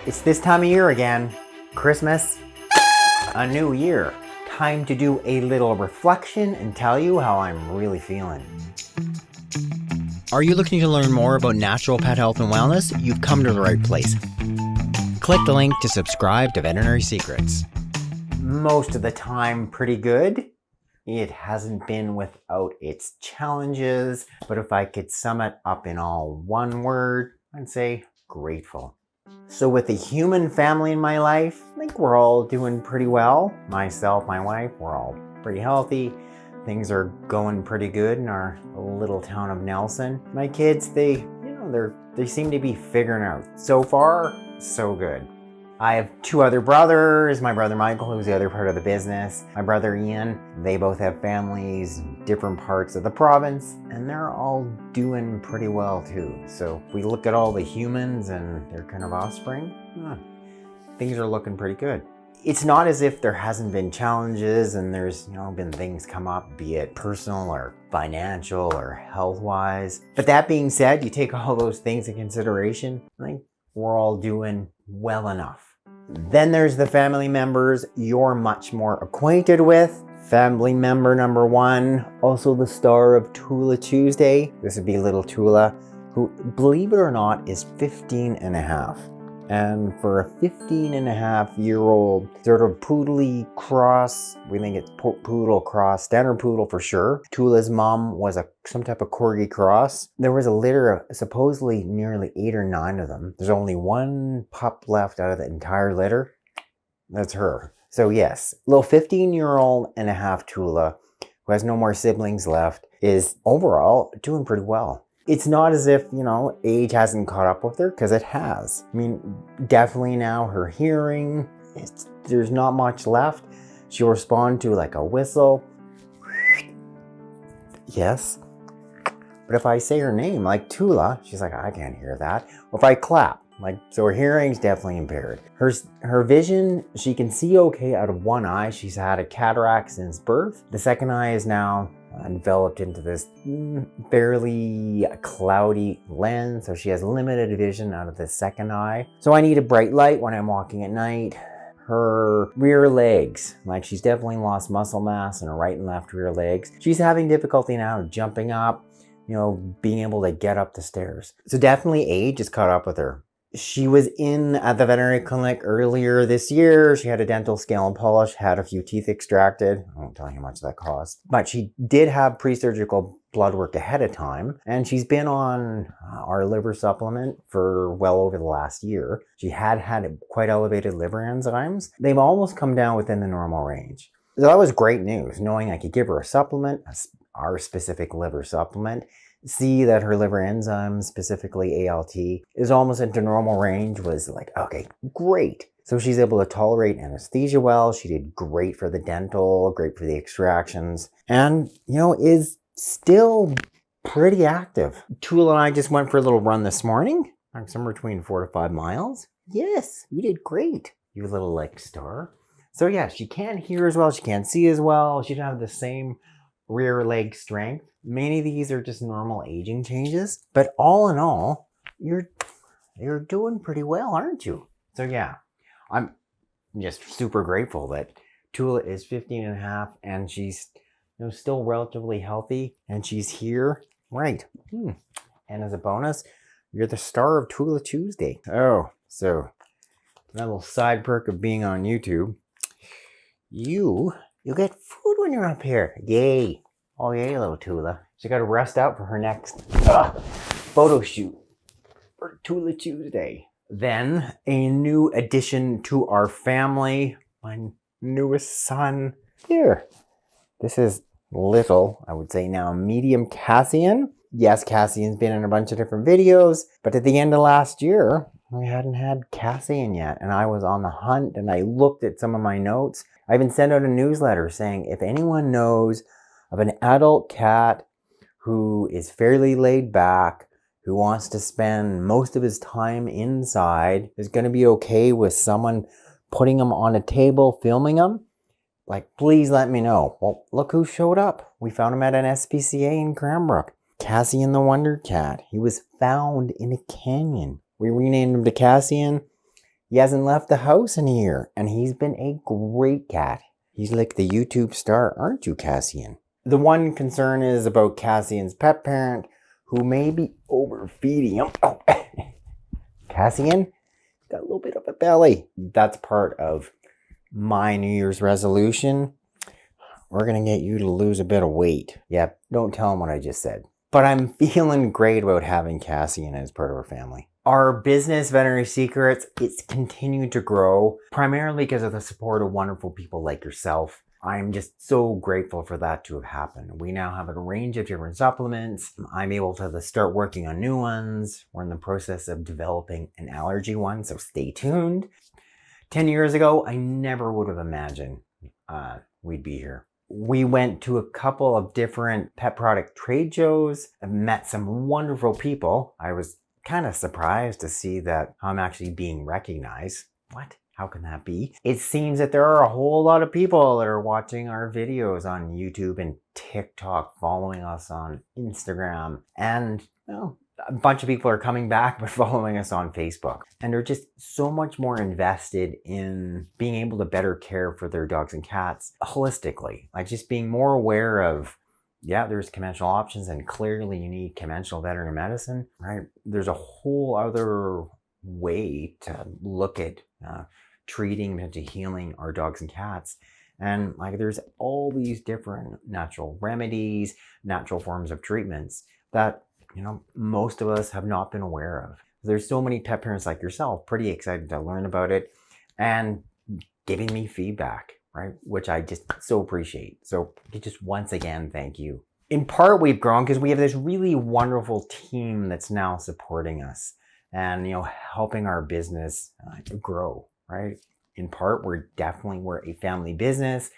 It's this time of year again. Christmas, a new year. Time to do a little reflection and tell you how I'm really feeling. Are you looking to learn more about natural pet health and wellness? You've come to the right place. Click the link to subscribe to Veterinary Secrets. Most of the time, pretty good. It hasn't been without its challenges, but if I could sum it up in all one word, I'd say grateful. So with the human family in my life, I think we're all doing pretty well. Myself, my wife, we're all pretty healthy. Things are going pretty good in our little town of Nelson. My kids, they seem to be figuring out. So far, so good. I have two other brothers, my brother Michael, who's the other part of the business, my brother Ian. They both have families in different parts of the province, and they're all doing pretty well too. So if we look at all the humans and their kind of offspring, things are looking pretty good. It's not as if there hasn't been challenges and there's been things come up, be it personal or financial or health-wise. But that being said, you take all those things in consideration, I think we're all doing well enough. Then there's the family members you're much more acquainted with. Family member number one, also the star of Tula Tuesday. This would be little Tula, who, believe it or not, is 15 and a half. And for a 15 and a half year old sort of poodly cross, we think it's poodle cross, standard poodle for sure. Tula's mom was some type of corgi cross. There was a litter of supposedly nearly 8 or 9 of them. There's only one pup left out of the entire litter. That's her. So yes, little 15-year-old and a half Tula, who has no more siblings left, is overall doing pretty well. It's not as if, age hasn't caught up with her, because it has. I mean, definitely now her hearing, there's not much left. She'll respond to like a whistle. Yes. But if I say her name, like Tula, she's like, I can't hear that. Or if I clap, so her hearing's definitely impaired. Her vision, she can see okay out of one eye. She's had a cataract since birth. The second eye is now developed into this fairly cloudy lens, so she has limited vision out of the second eye. So I need a bright light when I'm walking at night. Her rear legs, she's definitely lost muscle mass in her right and left rear legs. She's having difficulty now jumping up, being able to get up the stairs. So definitely age has caught up with her. She was at the veterinary clinic earlier this year. She had a dental scale and polish, had a few teeth extracted. I won't tell you how much that cost. But she did have pre-surgical blood work ahead of time. And she's been on our liver supplement for well over the last year. She had quite elevated liver enzymes. They've almost come down within the normal range. So that was great news, knowing I could give her a supplement, our specific liver supplement, see that her liver enzymes, specifically ALT, is almost into normal range, was like, okay, great. So she's able to tolerate anesthesia well. She did great for the dental, great for the extractions, and, is still pretty active. Tula and I just went for a little run this morning, somewhere between 4 to 5 miles. Yes, you did great, you little star. So yeah, she can't hear as well, she can't see as well, she doesn't have the same rear leg strength. Many of these are just normal aging changes, but all in all, you're doing pretty well, aren't you? So yeah, I'm just super grateful that Tula is 15 and a half and she's still relatively healthy and she's here. Right. And as a bonus, you're the star of Tula Tuesday. Oh, so that little side perk of being on YouTube, you get food when you're up here. Yay. Oh yeah, little Tula. She got to rest out for her next photo shoot for Tula Tuesday. Then a new addition to our family, my newest son. Here. This is little, I would say now, medium Cassian. Yes, Cassian's been in a bunch of different videos, but at the end of last year, we hadn't had Cassian yet, and I was on the hunt, and I looked at some of my notes. I even sent out a newsletter saying, if anyone knows of an adult cat who is fairly laid back, who wants to spend most of his time inside, is going to be okay with someone putting him on a table, filming him, please let me know. Well, look who showed up. We found him at an SPCA in Cranbrook. Cassian the Wonder Cat. He was found in a canyon. We renamed him to Cassian. He hasn't left the house in a year, and he's been a great cat. He's like the YouTube star, aren't you, Cassian? The one concern is about Cassian's pet parent, who may be overfeeding him. Oh, Cassian got a little bit of a belly. That's part of my New Year's resolution. We're going to get you to lose a bit of weight. Yep, don't tell him what I just said. But I'm feeling great about having Cassian as part of our family. Our business, Veterinary Secrets, it's continued to grow, primarily because of the support of wonderful people like yourself. I'm just so grateful for that to have happened. We now have a range of different supplements. I'm able to start working on new ones. We're in the process of developing an allergy one, so stay tuned. 10 years ago, I never would have imagined we'd be here. We went to a couple of different pet product trade shows and met some wonderful people. I was kind of surprised to see that I'm actually being recognized. What? How can that be? It seems that there are a whole lot of people that are watching our videos on YouTube and TikTok, following us on Instagram, and well, a bunch of people are coming back but following us on Facebook. And they're just so much more invested in being able to better care for their dogs and cats holistically. Like just being more aware of, yeah, there's conventional options and clearly you need conventional veterinary medicine, right? There's a whole other way to look at treating and to healing our dogs and cats. And like there's all these different natural remedies, natural forms of treatments that most of us have not been aware of. There's so many pet parents like yourself, pretty excited to learn about it and giving me feedback, right? Which I just so appreciate. So just once again, thank you. In part, we've grown because we have this really wonderful team that's now supporting us and, helping our business grow, right? In part, we're a family business.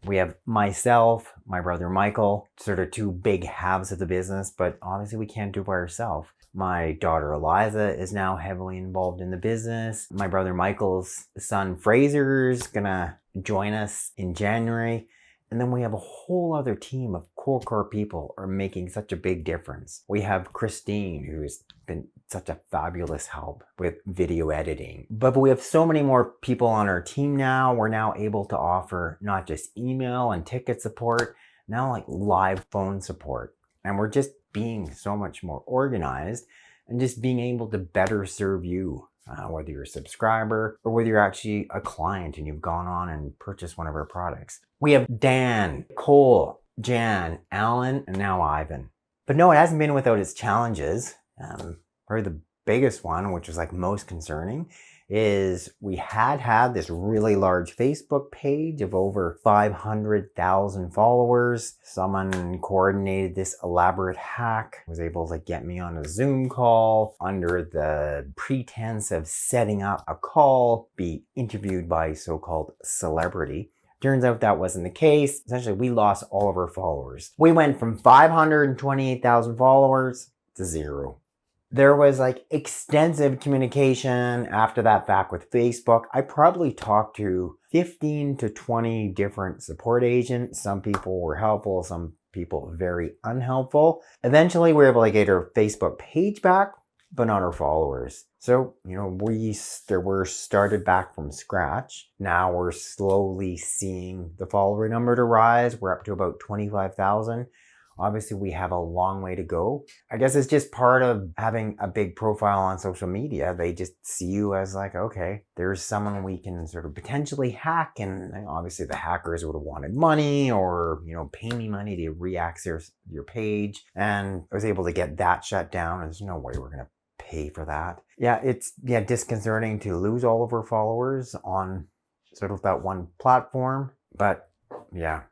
We have myself, my brother Michael, sort of two big halves of the business, but obviously we can't do it by ourselves. My daughter Eliza is now heavily involved in the business. My brother Michael's son Fraser's gonna join us in January. And then we have a whole other team of core people are making such a big difference. We have Christine, who's been such a fabulous help with video editing. But we have so many more people on our team now. We're now able to offer not just email and ticket support, now like live phone support. And we're just being so much more organized and just being able to better serve you. Whether you're a subscriber or whether you're actually a client and you've gone on and purchased one of our products. We have Dan, Cole, Jan, Alan, and now Ivan. But no, it hasn't been without its challenges. Probably the biggest one, which was like most concerning, is we had this really large Facebook page of over 500,000 followers. Someone coordinated this elaborate hack, was able to get me on a Zoom call under the pretense of setting up a call, be interviewed by a so-called celebrity. Turns out that wasn't the case. Essentially, we lost all of our followers. We went from 528,000 followers to 0. There was like extensive communication after that fact with Facebook. I probably talked to 15 to 20 different support agents. Some people were helpful, some people very unhelpful. Eventually, we were able to get our Facebook page back, but not our followers. So, we were started back from scratch. Now we're slowly seeing the follower number to rise. We're up to about 25,000. Obviously, we have a long way to go. I guess it's just part of having a big profile on social media. They just see you as like, okay, there's someone we can sort of potentially hack. And obviously the hackers would have wanted money or, pay me money to re-access your page. And I was able to get that shut down. There's no way we're going to pay for that. Yeah, it's disconcerting to lose all of our followers on sort of that one platform. But yeah.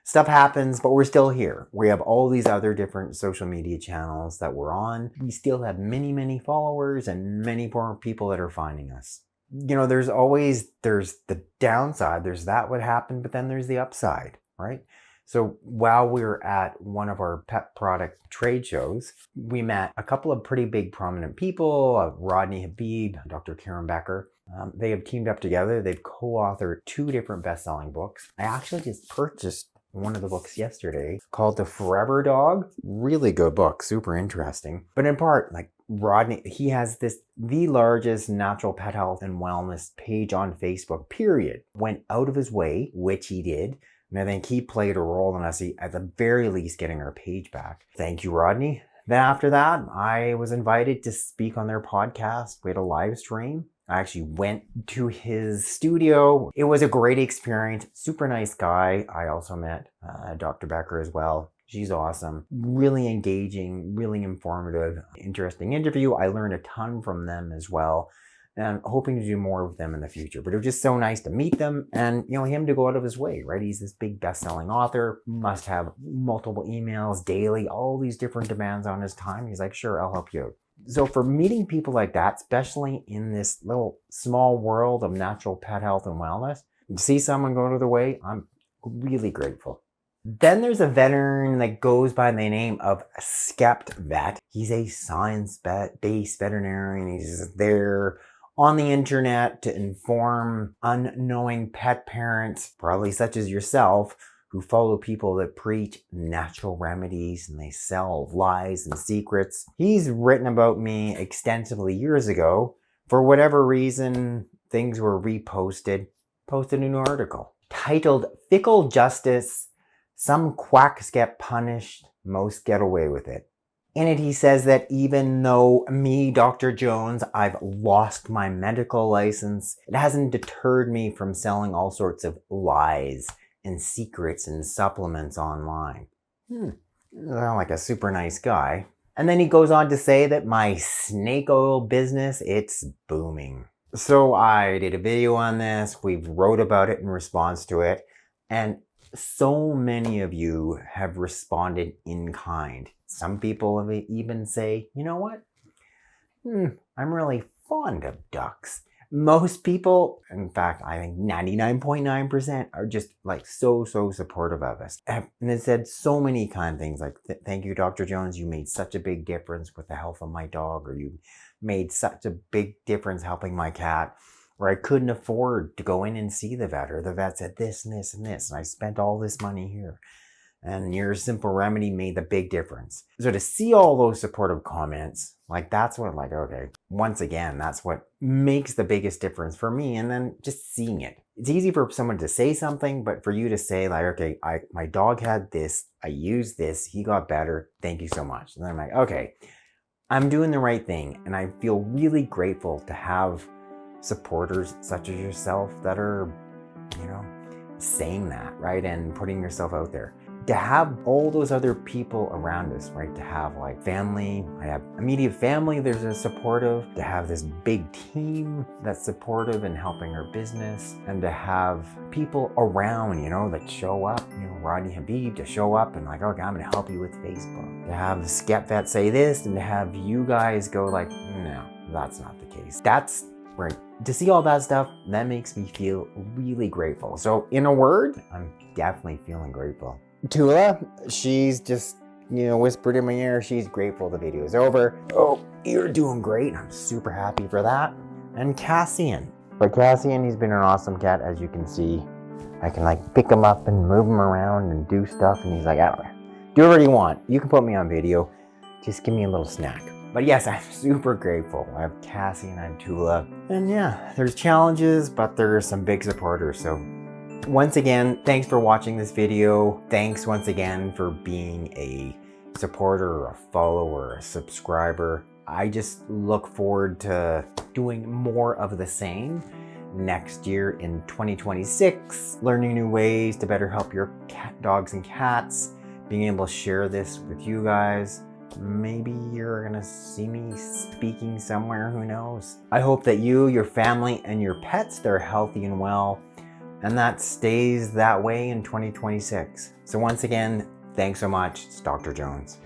Stuff happens, but we're still here. We have all these other different social media channels that we're on. We still have many, many followers and many more people that are finding us. There's the downside. There's that would happen, but then there's the upside, right? So while we were at one of our pet product trade shows, we met a couple of pretty big prominent people, Rodney Habib, Dr. Karen Becker. They have teamed up together. They've co-authored 2 different best-selling books. I actually just purchased one of the books yesterday called The Forever Dog. Really good book, super interesting. But in part, like Rodney, he has the largest natural pet health and wellness page on Facebook, period. Went out of his way, which he did. And I think he played a role in us, at the very least, getting our page back. Thank you, Rodney. Then after that, I was invited to speak on their podcast. We had a live stream. I actually went to his studio. It was a great experience. Super nice guy. I also met Dr. Becker as well. She's awesome. Really engaging, really informative, interesting interview. I learned a ton from them as well. And I'm hoping to do more with them in the future. But it was just so nice to meet them and, him to go out of his way, right? He's this big best-selling author, must have multiple emails daily, all these different demands on his time. He's like, sure, I'll help you out. So for meeting people like that, especially in this little small world of natural pet health and wellness, to see someone go out of their way, I'm really grateful. Then there's a veterinarian that goes by the name of Skept Vet. He's a science-based veterinarian. He's there on the internet to inform unknowing pet parents, probably such as yourself, who follow people that preach natural remedies and they sell lies and secrets. He's written about me extensively years ago. For whatever reason, things were reposted. Posted a new article titled Fickle Justice, Some Quacks Get Punished, Most Get Away with It. In it, he says that even though me, Dr. Jones, I've lost my medical license, it hasn't deterred me from selling all sorts of lies and secrets and supplements online. Sound like a super nice guy. And then he goes on to say that my snake oil business, it's booming. So I did a video on this. We've wrote about it in response to it. And so many of you have responded in kind. Some people have even say, you know what? I'm really fond of ducks. Most people, in fact, I think 99.9% are just like so supportive of us. And it said so many kind things like, thank you, Dr. Jones. You made such a big difference with the health of my dog, or you made such a big difference helping my cat, or I couldn't afford to go in and see the vet, or the vet said this and this and this, and I spent all this money here. And your simple remedy made the big difference. So to see all those supportive comments, like that's what, like, okay, once again, that's what makes the biggest difference for me. And then just seeing it. It's easy for someone to say something, but for you to say like, okay, my dog had this, I used this, he got better, thank you so much. And then I'm like, okay, I'm doing the right thing. And I feel really grateful to have supporters such as yourself that are, saying that, right? And putting yourself out there. To have all those other people around us, right? To have like family, I have immediate family, there's a supportive, to have this big team that's supportive and helping our business, and to have people around, that show up, Rodney Habib to show up and like, okay, I'm gonna help you with Facebook. To have Skept Vet say this, and to have you guys go like, no, that's not the case. That's right. To see all that stuff, that makes me feel really grateful. So in a word, I'm definitely feeling grateful. Tula, she's just, whispered in my ear, she's grateful the video is over. Oh, you're doing great. I'm super happy for that. And Cassian. But Cassian, he's been an awesome cat, as you can see. I can like pick him up and move him around and do stuff. And he's like, I don't know. Do whatever you want. You can put me on video. Just give me a little snack. But yes, I'm super grateful. I have Cassian and Tula. And yeah, there's challenges, but there's some big supporters. So once again, thanks for watching this video. Thanks once again for being a supporter or a follower or a subscriber. I just look forward to doing more of the same next year in 2026, learning new ways to better help your dogs and cats, being able to share this with you guys. Maybe you're gonna see me speaking somewhere, who knows? I hope that you, your family, and your pets, they're healthy and well, and that stays that way in 2026. So once again, thanks so much. It's Dr. Jones.